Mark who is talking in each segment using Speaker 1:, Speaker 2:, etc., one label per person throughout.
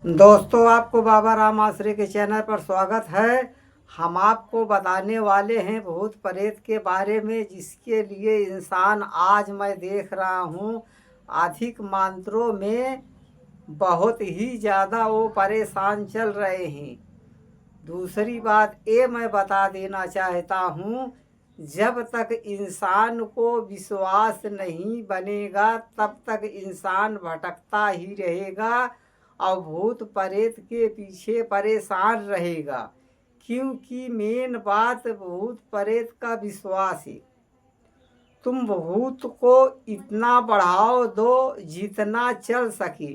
Speaker 1: दोस्तों, आपको बाबा राम आश्रय के चैनल पर स्वागत है। हम आपको बताने वाले हैं भूत प्रेत के बारे में, जिसके लिए इंसान आज मैं देख रहा हूँ अधिक मात्रों में बहुत ही ज़्यादा वो परेशान चल रहे हैं। दूसरी बात ये मैं बता देना चाहता हूँ, जब तक इंसान को विश्वास नहीं बनेगा तब तक इंसान भटकता ही रहेगा और भूत प्रेत के पीछे परेशान रहेगा। क्योंकि मेन बात भूत प्रेत का विश्वास है। तुम भूत को इतना बढ़ाव दो जितना चल सके।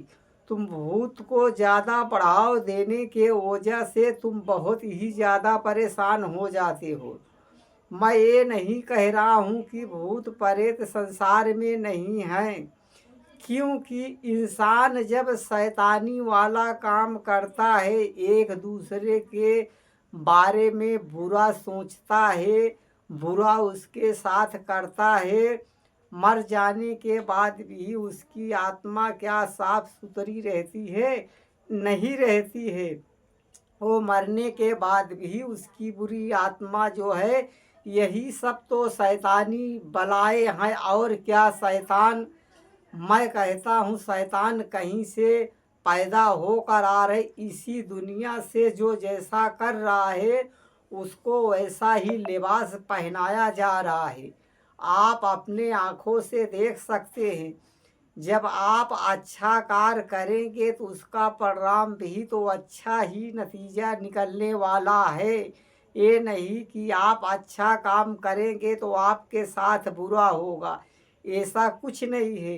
Speaker 1: तुम भूत को ज़्यादा बढ़ाव देने के वजह से तुम बहुत ही ज़्यादा परेशान हो जाते हो। मैं ये नहीं कह रहा हूँ कि भूत प्रेत संसार में नहीं हैं, क्योंकि इंसान जब शैतानी वाला काम करता है, एक दूसरे के बारे में बुरा सोचता है, बुरा उसके साथ करता है, मर जाने के बाद भी उसकी आत्मा क्या साफ सुथरी रहती है? नहीं रहती है। वो मरने के बाद भी उसकी बुरी आत्मा जो है, यही सब तो शैतानी बलाएं हैं। और क्या शैतान, मैं कहता हूँ शैतान कहीं से पैदा होकर आ रहे, इसी दुनिया से जो जैसा कर रहा है उसको वैसा ही लिबास पहनाया जा रहा है। आप अपने आँखों से देख सकते हैं। जब आप अच्छा कार्य करेंगे तो उसका परिणाम भी तो अच्छा ही नतीजा निकलने वाला है। ये नहीं कि आप अच्छा काम करेंगे तो आपके साथ बुरा होगा, ऐसा कुछ नहीं है।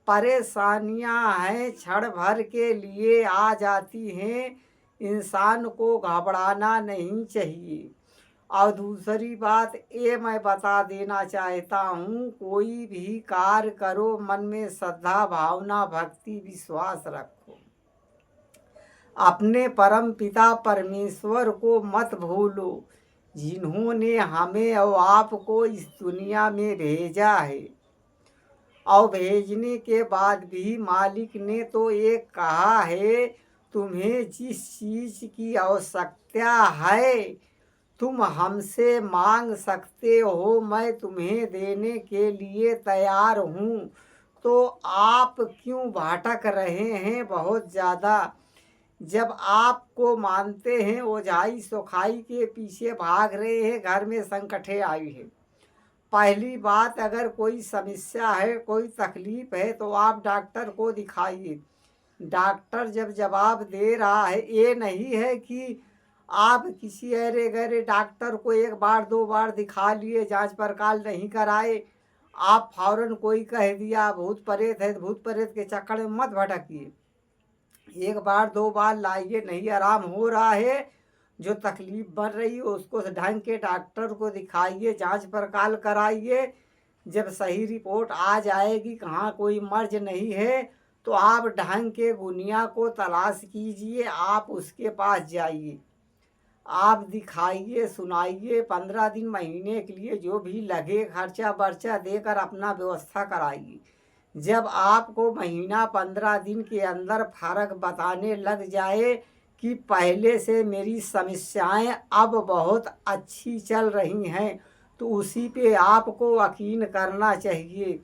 Speaker 1: परेशानियां हैं, क्षण भर के लिए आ जाती हैं, इंसान को घबराना नहीं चाहिए। और दूसरी बात ये मैं बता देना चाहता हूँ, कोई भी कार्य करो मन में श्रद्धा भावना भक्ति विश्वास रखो। अपने परम पिता परमेश्वर को मत भूलो, जिन्होंने हमें और आपको इस दुनिया में भेजा है। और भेजने के बाद भी मालिक ने तो ये कहा है, तुम्हें जिस चीज़ की आवश्यकता है तुम हमसे मांग सकते हो, मैं तुम्हें देने के लिए तैयार हूँ। तो आप क्यों भटक रहे हैं बहुत ज़्यादा? जब आपको मानते हैं ओझाई सोखाई के पीछे भाग रहे हैं, घर में संकटे आई है। पहली बात, अगर कोई समस्या है, कोई तकलीफ है तो आप डॉक्टर को दिखाइए। डॉक्टर जब जवाब दे रहा है, ये नहीं है कि आप किसी अरे गहरे डॉक्टर को एक बार दो बार दिखा लिए, जांच पड़ताल नहीं कराए, आप फौरन कोई कह दिया भूत प्रेत है, भूत प्रेत के चक्कर में मत भटकिए। एक बार दो बार लाइए, नहीं आराम हो रहा है, जो तकलीफ बढ़ रही है उसको ढंग के डॉक्टर को दिखाइए, जांच पड़ताल कराइए। जब सही रिपोर्ट आ जाएगी कहाँ कोई मर्ज नहीं है, तो आप ढंग के गुनिया को तलाश कीजिए, आप उसके पास जाइए, आप दिखाइए सुनाइए, 15 दिन महीने के लिए जो भी लगे खर्चा बर्चा देकर अपना व्यवस्था कराइए। जब आपको महीना 15 दिन के अंदर फर्क बताने लग जाए कि पहले से मेरी समस्याएं अब बहुत अच्छी चल रही हैं, तो उसी पे आपको यकीन करना चाहिए।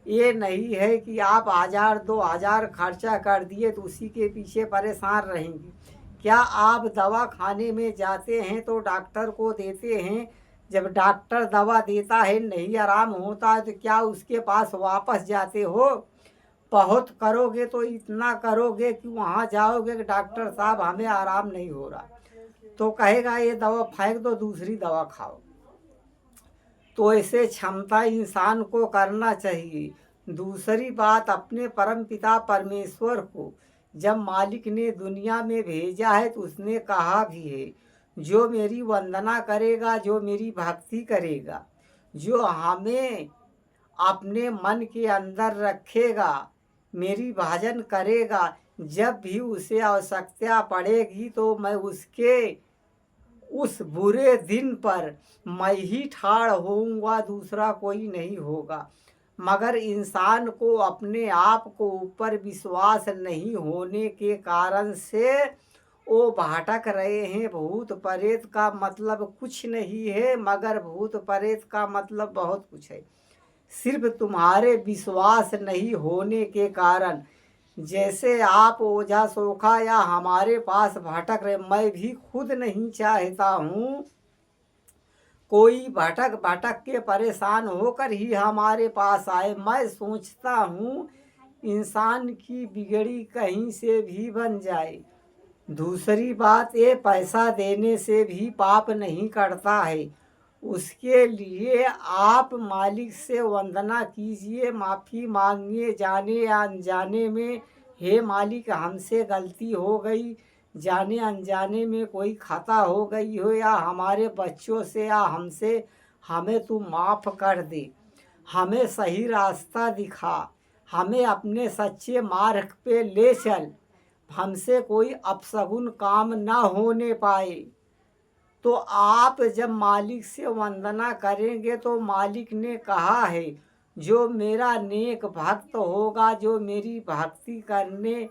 Speaker 1: ये नहीं है कि आप 1000-2000 खर्चा कर दिए तो उसी के पीछे परेशान रहेंगे। क्या आप दवा खाने में जाते हैं तो डॉक्टर को देते हैं, जब डॉक्टर दवा देता है नहीं आराम होता है तो क्या उसके पास वापस जाते हो? बहुत करोगे तो इतना करोगे कि वहाँ जाओगे कि डॉक्टर साहब हमें आराम नहीं हो रहा, तो कहेगा ये दवा फेंक दो, दूसरी दवा खाओ। तो ऐसे क्षमता इंसान को करना चाहिए। दूसरी बात, अपने परम पिता परमेश्वर को जब मालिक ने दुनिया में भेजा है तो उसने कहा भी है, जो मेरी वंदना करेगा, जो मेरी भक्ति करेगा, जो हमें अपने मन के अंदर रखेगा, मेरी भजन करेगा, जब भी उसे आवश्यकता पड़ेगी तो मैं उसके उस बुरे दिन पर मैं ही ठाड़ होऊंगा, दूसरा कोई नहीं होगा। मगर इंसान को अपने आप को ऊपर विश्वास नहीं होने के कारण से वो भटक रहे हैं। भूत प्रेत का मतलब कुछ नहीं है, मगर भूत प्रेत का मतलब बहुत कुछ है। सिर्फ तुम्हारे विश्वास नहीं होने के कारण, जैसे आप ओझा सोखा या हमारे पास भटक रहे, मैं भी खुद नहीं चाहता हूँ कोई भटक भटक के परेशान होकर ही हमारे पास आए। मैं सोचता हूँ इंसान की बिगड़ी कहीं से भी बन जाए। दूसरी बात, ये पैसा देने से भी पाप नहीं कटता है। उसके लिए आप मालिक से वंदना कीजिए, माफ़ी मांगिए, जाने या अनजाने में। हे मालिक, हमसे गलती हो गई, जाने अनजाने में कोई खता हो गई हो या हमारे बच्चों से या हमसे, हमें तू माफ़ कर दे। हमें सही रास्ता दिखा, हमें अपने सच्चे मार्ग पे ले चल। हमसे कोई अपशगुन काम ना होने पाए। तो आप जब मालिक से वंदना करेंगे तो मालिक ने कहा है, जो मेरा नेक भक्त होगा, जो मेरी भक्ति करने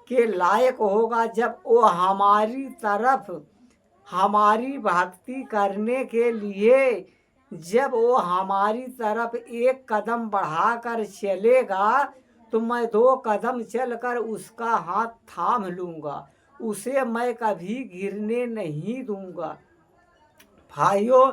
Speaker 1: के लायक होगा, जब वो हमारी तरफ हमारी भक्ति करने के लिए जब वो हमारी तरफ एक कदम बढ़ाकर चलेगा तो मैं 2 कदम चलकर उसका हाथ थाम लूँगा, उसे मैं कभी गिरने नहीं दूँगा। भाइयों,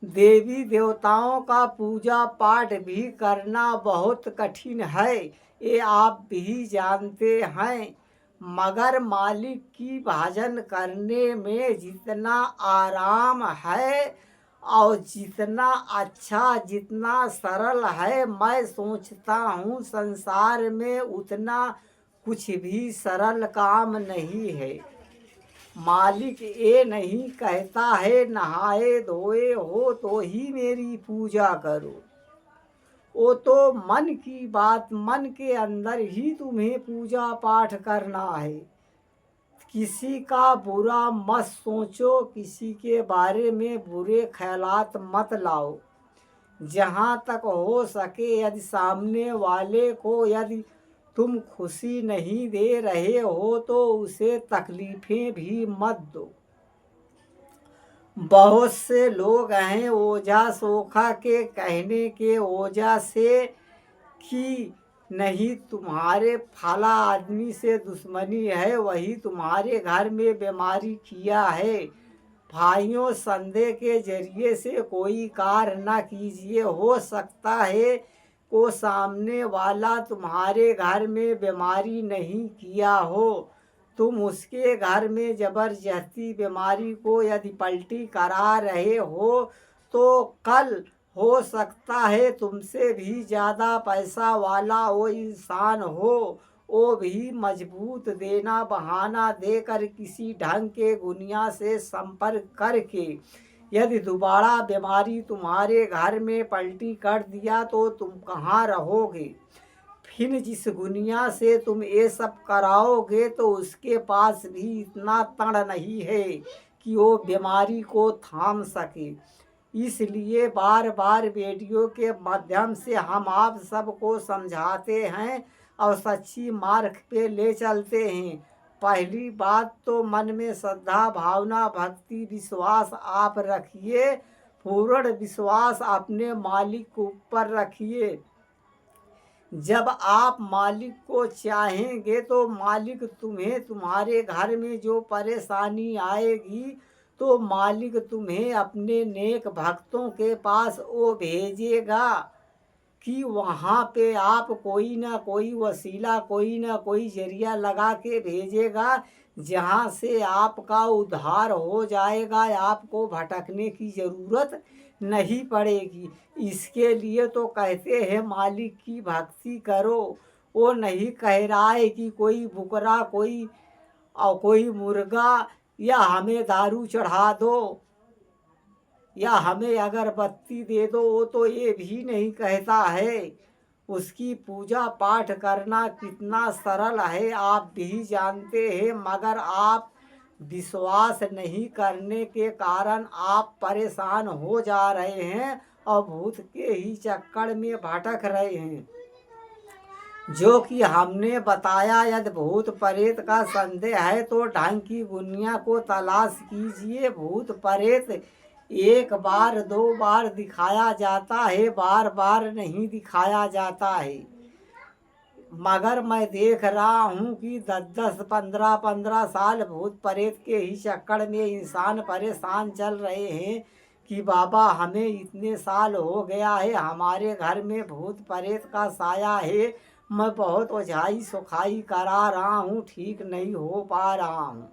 Speaker 1: देवी देवताओं का पूजा पाठ भी करना बहुत कठिन है, ये आप भी जानते हैं। मगर मालिक की भजन करने में जितना आराम है और जितना अच्छा, जितना सरल है, मैं सोचता हूँ संसार में उतना कुछ भी सरल काम नहीं है। मालिक ये नहीं कहता है नहाए धोए हो तो ही मेरी पूजा करो। वो तो मन की बात, मन के अंदर ही तुम्हें पूजा पाठ करना है। किसी का बुरा मत सोचो, किसी के बारे में बुरे ख्यालात मत लाओ। जहाँ तक हो सके यदि सामने वाले को यदि तुम खुशी नहीं दे रहे हो तो उसे तकलीफें भी मत दो। बहुत से लोग हैं ओझा सोखा के कहने के वजह से कि नहीं तुम्हारे फला आदमी से दुश्मनी है, वही तुम्हारे घर में बीमारी किया है। भाइयों, संदेह के जरिए से कोई कार्य न कीजिए। हो सकता है को सामने वाला तुम्हारे घर में बीमारी नहीं किया हो, तुम उसके घर में जबरदस्ती बीमारी को यदि पलटी करा रहे हो तो कल हो सकता है तुमसे भी ज़्यादा पैसा वाला वो इंसान हो, वो भी मजबूत देना बहाना देकर किसी ढंग के गुनिया से संपर्क करके यदि दोबारा बीमारी तुम्हारे घर में पलटी कर दिया तो तुम कहाँ रहोगे। फिर जिस गुनिया से तुम ये सब कराओगे तो उसके पास भी इतना तड़ नहीं है कि वो बीमारी को थाम सके। इसलिए बार बार वीडियो के माध्यम से हम आप सबको समझाते हैं और सच्ची मार्ग पे ले चलते हैं। पहली बात तो मन में श्रद्धा भावना भक्ति विश्वास आप रखिए, पूर्ण विश्वास अपने मालिक के ऊपर रखिए। जब आप मालिक को चाहेंगे तो मालिक तुम्हें तुम्हारे घर में जो परेशानी आएगी तो मालिक तुम्हें अपने नेक भक्तों के पास वो भेजेगा कि वहाँ पे आप कोई ना कोई वसीला, कोई ना कोई जरिया लगा के भेजेगा, जहाँ से आपका उद्धार हो जाएगा, आपको भटकने की ज़रूरत नहीं पड़ेगी। इसके लिए तो कहते हैं मालिक की भक्ति करो। वो नहीं कह रहा है कि कोई बुकरा कोई मुर्गा या हमें दारू चढ़ा दो या हमें अगरबत्ती दे दो, वो तो ये भी नहीं कहता है। उसकी पूजा पाठ करना कितना सरल है आप भी जानते हैं, मगर आप विश्वास नहीं करने के कारण आप परेशान हो जा रहे हैं और भूत के ही चक्कर में भटक रहे हैं। जो कि हमने बताया, यदि भूत प्रेत का संदेह है तो ढंग की दुनिया को तलाश कीजिए। भूत प्रेत एक बार दो बार दिखाया जाता है, बार बार नहीं दिखाया जाता है। मगर मैं देख रहा हूँ कि 10-10, 15-15 साल भूत प्रेत के ही चक्कर में इंसान परेशान चल रहे हैं कि बाबा हमें इतने साल हो गया है, हमारे घर में भूत प्रेत का साया है, मैं बहुत ओझाई सुखाई करा रहा हूँ, ठीक नहीं हो पा रहा हूँ।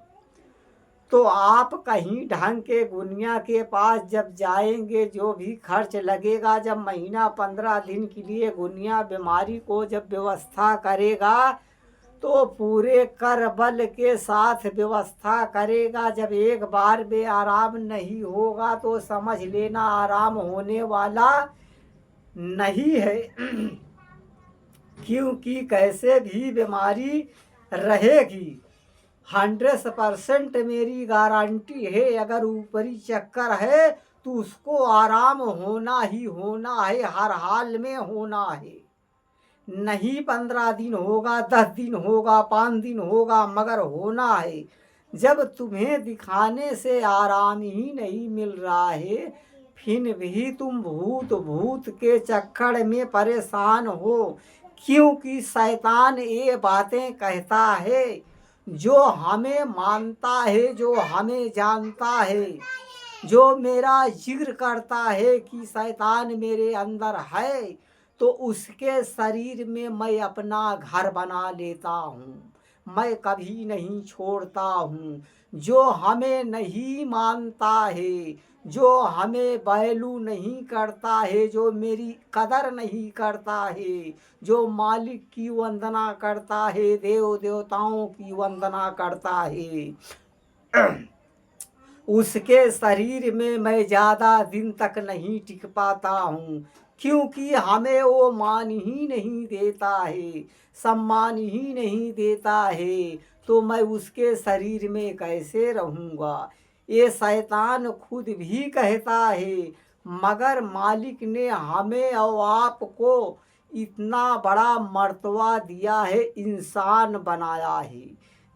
Speaker 1: तो आप कहीं ढंग के गुनिया के पास जब जाएंगे, जो भी खर्च लगेगा, जब महीना 15 दिन के लिए गुनिया बीमारी को जब व्यवस्था करेगा तो पूरे कर बल के साथ व्यवस्था करेगा। जब एक बार में आराम नहीं होगा तो समझ लेना आराम होने वाला नहीं है। क्योंकि कैसे भी बीमारी रहेगी, 100% मेरी गारंटी है। अगर ऊपरी चक्कर है तो उसको आराम होना ही होना है, हर हाल में होना है। नहीं 15 दिन होगा, 10 दिन होगा, 5 दिन होगा, मगर होना है। जब तुम्हें दिखाने से आराम ही नहीं मिल रहा है, फिर भी तुम भूत भूत के चक्कर में परेशान हो। क्योंकि शैतान ये बातें कहता है, जो हमें मानता है, जो हमें जानता है, जो मेरा जिक्र करता है कि शैतान मेरे अंदर है, तो उसके शरीर में मैं अपना घर बना लेता हूँ, मैं कभी नहीं छोड़ता हूँ। जो हमें नहीं मानता है, जो हमें वैल्यू नहीं करता है, जो मेरी कदर नहीं करता है, जो मालिक की वंदना करता है, देव देवताओं की वंदना करता है, उसके शरीर में मैं ज़्यादा दिन तक नहीं टिक पाता हूँ। क्योंकि हमें वो मान ही नहीं देता है, सम्मान ही नहीं देता है, तो मैं उसके शरीर में कैसे रहूँगा। ये शैतान खुद भी कहता है। मगर मालिक ने हमें और आपको इतना बड़ा मर्तबा दिया है, इंसान बनाया है,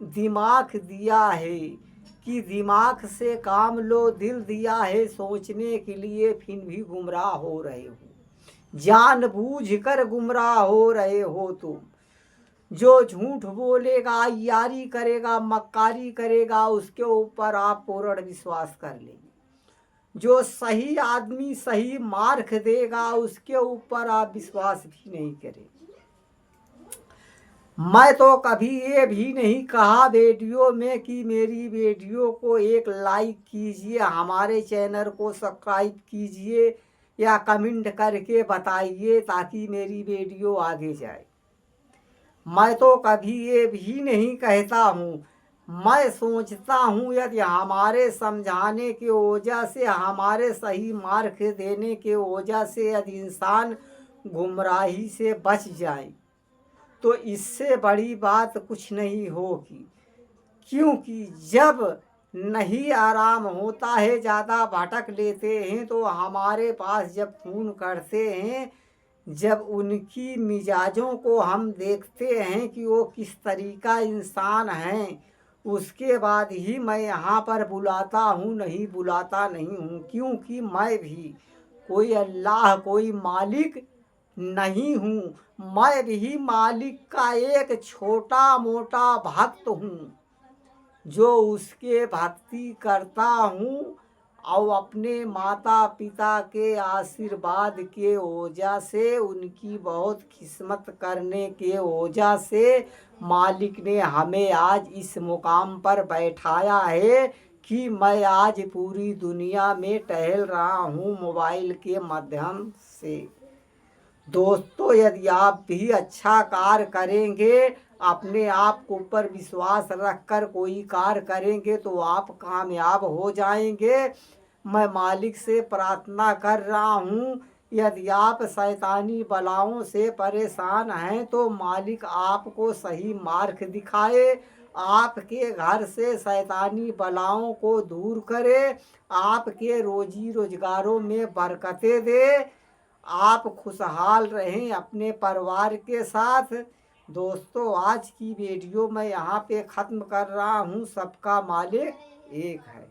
Speaker 1: दिमाग दिया है कि दिमाग से काम लो, दिल दिया है सोचने के लिए, फिर भी गुमराह हो रहे हो, जानबूझकर गुमराह हो रहे हो तुम। जो झूठ बोलेगा, यारी करेगा, मक्कारी करेगा, उसके ऊपर आप पूर्ण विश्वास कर लेंगे। जो सही आदमी सही मार्क देगा, उसके ऊपर आप विश्वास भी नहीं करेंगे। मैं तो कभी ये भी नहीं कहा वीडियो में कि मेरी वीडियो को एक लाइक कीजिए, हमारे चैनल को सब्सक्राइब कीजिए, या कमेंट करके बताइए ताकि मेरी वीडियो आगे जाए। मैं तो कभी ये भी नहीं कहता हूँ। मैं सोचता हूँ यदि हमारे समझाने की वजह से, हमारे सही मार्ग देने के वजह से यदि इंसान गुमराही से बच जाए तो इससे बड़ी बात कुछ नहीं होगी। क्योंकि जब नहीं आराम होता है, ज़्यादा भटक लेते हैं, तो हमारे पास जब फ़ोन करते हैं, जब उनकी मिजाजों को हम देखते हैं कि वो किस तरीका इंसान हैं, उसके बाद ही मैं यहाँ पर बुलाता हूँ, नहीं बुलाता नहीं हूँ। क्योंकि मैं भी कोई अल्लाह कोई मालिक नहीं हूँ, मैं भी मालिक का एक छोटा मोटा भक्त हूँ, जो उसके भक्ति करता हूँ और अपने माता पिता के आशीर्वाद के वजह से, उनकी बहुत खिदमत करने के वजह से मालिक ने हमें आज इस मुकाम पर बैठाया है कि मैं आज पूरी दुनिया में टहल रहा हूँ मोबाइल के माध्यम से। दोस्तों, यदि आप भी अच्छा कार्य करेंगे, अपने आप के ऊपर विश्वास रखकर कोई कार्य करेंगे तो आप कामयाब हो जाएंगे। मैं मालिक से प्रार्थना कर रहा हूँ, यदि आप शैतानी बलाओं से परेशान हैं तो मालिक आपको सही मार्ग दिखाए, आपके घर से शैतानी बलाओं को दूर करे, आपके रोजी रोजगारों में बरकतें दे, आप खुशहाल रहें अपने परिवार के साथ। दोस्तों, आज की वीडियो मैं यहाँ पे ख़त्म कर रहा हूँ। सबका मालिक एक है।